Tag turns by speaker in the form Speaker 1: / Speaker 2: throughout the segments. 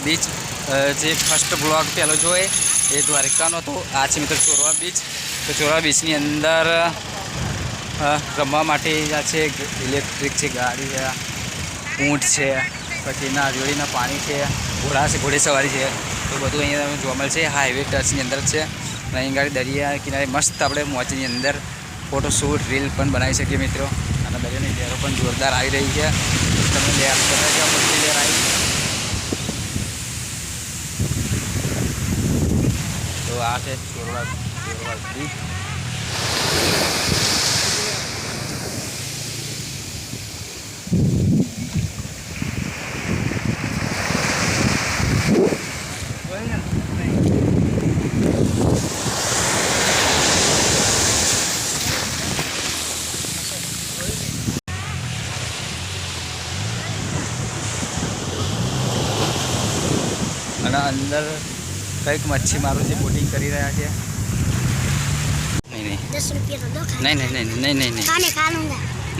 Speaker 1: बीच जे first blog पहलो जो है ये द्वारिका नो तो आज मित्र चोरवा बीच। तो चोरवा बीचनी अंदर रमवा माटे छे इलेक्ट्रिक है गाड़ी है ऊँट है पछी नारियोळीना पानी है घोड़ा से घोड़े सवारी है। तो बधुं अहींया तमने जोवा मळशे हाईवे टचनी अंदर है। अहीं गाड़ी दरिया किनारे मस्त आपणे मोजनी अंदर फोटोशूट रील पण बनावी शकीए मित्रों। अने दरियानी लहरो पण जोरदार आई रही है। तमने लहर बताव्या मोटी लहर आई। तो आ है चोरवा बीच। अंदर कई मच्छीमारों से बोटिंग कर रहा है। नहीं
Speaker 2: 10 रुपये तो दो।
Speaker 1: नहीं नहीं नहीं नहीं नहीं नहीं
Speaker 2: खाने खा लूंगा।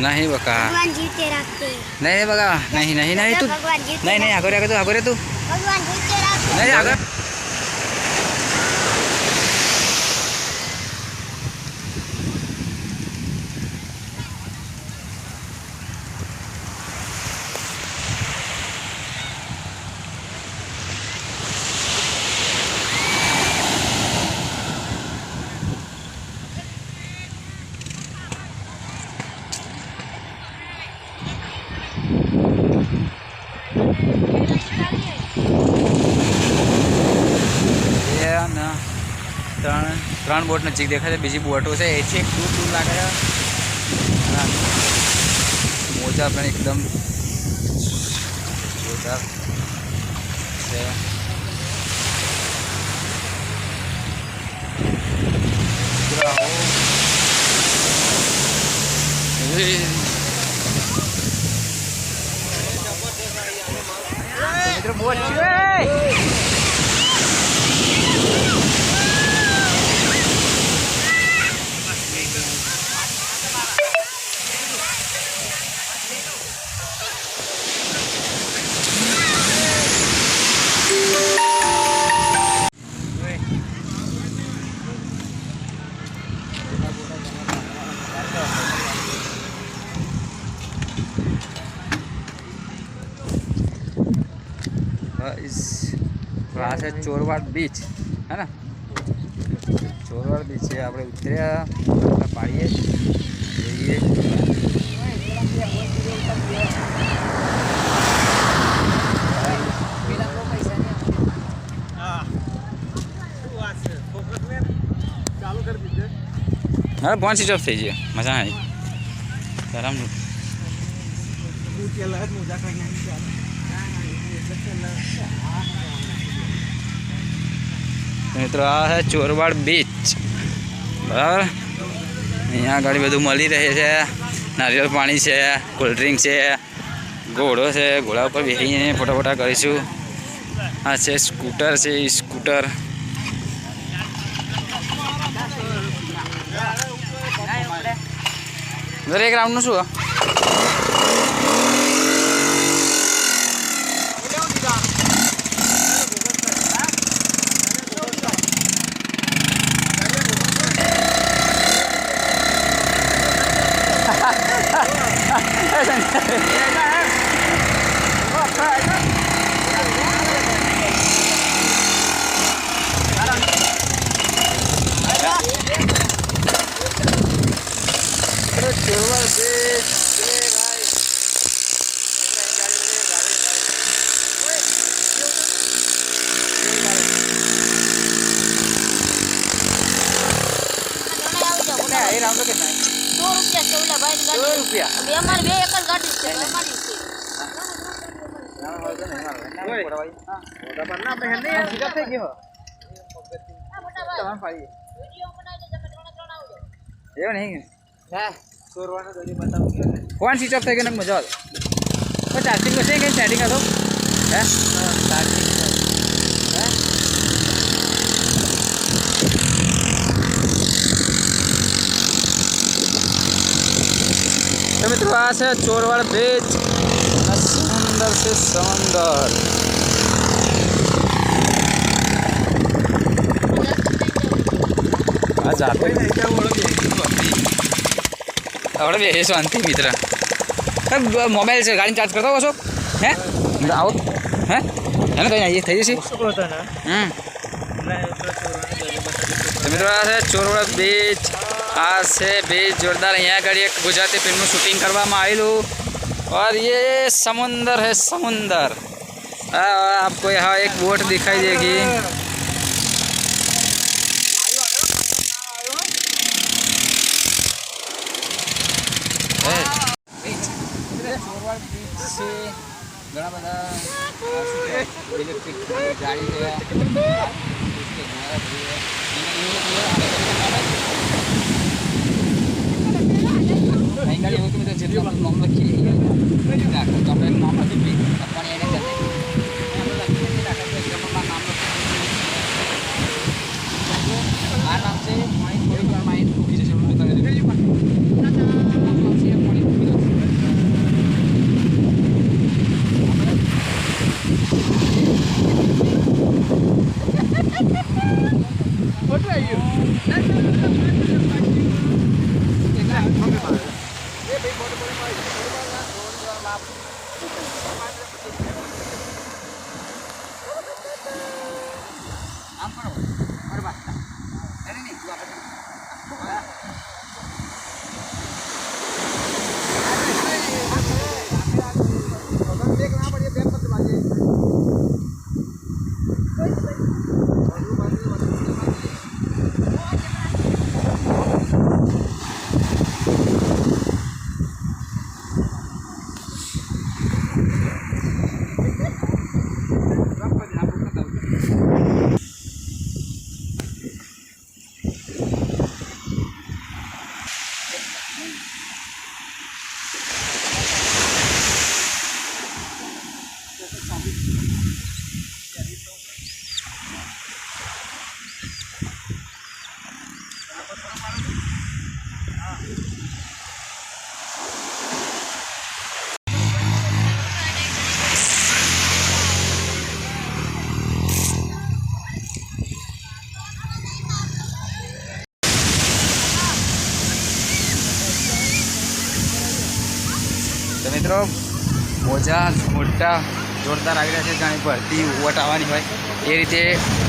Speaker 1: नहीं बका
Speaker 2: भगवान जीते रखते।
Speaker 1: नहीं बका नहीं नहीं नहीं तू
Speaker 2: भगवान जीते
Speaker 1: नहीं नहीं आगे तू
Speaker 2: भगवान जीते रखते।
Speaker 1: नहीं आगे ત્રણ બોટ નજીક દેખાય છે। બીજી બોટો છે એથી એક દૂર દૂર લાગે છે। મોજા પણ એકદમ જોરદાર છે। મિત્રો બોટ છે वहाँ से चोरवाड़ बीच है ना। चोरवाड़ बीच से आप उतरिया पाड़िए जइए। हाँ फोन स्विच ऑफ थी जी मजा आई आराम। मित्रों आ है चोरवाड़ बीच बराबर। अँ आगे बधु मळी रहे छे। नारियल पानी है कोल्ड ड्रिंक है घोड़ो है घोड़ा पर बेसीने फोटा फोटा करीशू। हाँ है स्कूटर है स्कूटर। दरेक राउंड शू ₹100 फोन स्विच ऑफ थे कि मजा चार्जिंग में कहीं सेटिंग करो तो मित्रों आ है चोरवाड़ बीच सुंदर से समंदर। આ જાતો આપણે બે શાંતિ મિત્ર મોબાઈલ છે ગાડી ચાર્જ કરતો હશો હે આવો હે એને કઈ આવીએ થઈ જશે તો મિત્રો આ છે ચોરવાડ બીચ આ છે બીચ જોરદાર અહીંયા આગળ એક ગુજરાતી ફિલ્મનું શૂટિંગ કરવામાં આવેલું और ये समुंदर है समुंदर आपको यहाँ एक बोट दिखाई देगी घना बधा इलेक्ट्रिक गाड़ी है गाड़ी होती है जितना नाम लखी આપણે નામ લખી આપવાની એને જતે આ નામ છે પાણી થોડી વાર માં રૂકી જશે तो मित्रों मोजा मोटा जोरदार आ रहा है जाने भरती वोट आवानी होय ए रीते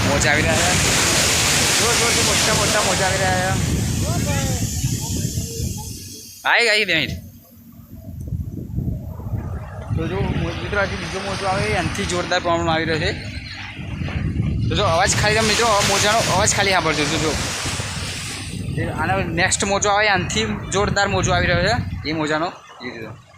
Speaker 1: मोजा आ रहा है जोर जोर से मोटा मोटा मोजा आ रहा है आई गई 2 मिनिट तो जो मित्रों आज बीजो मोजो आवे एनथी जोरदार प्रॉब्लम आ रह्यो छे तो जो अवाज खाली तमे मित्रों मोजानो अवाज खाली सांभळजो जो आना नेक्स्ट मोजो आवे एनथी जोरदार मोजो आ रह्यो छे ए मोजानो ए रीते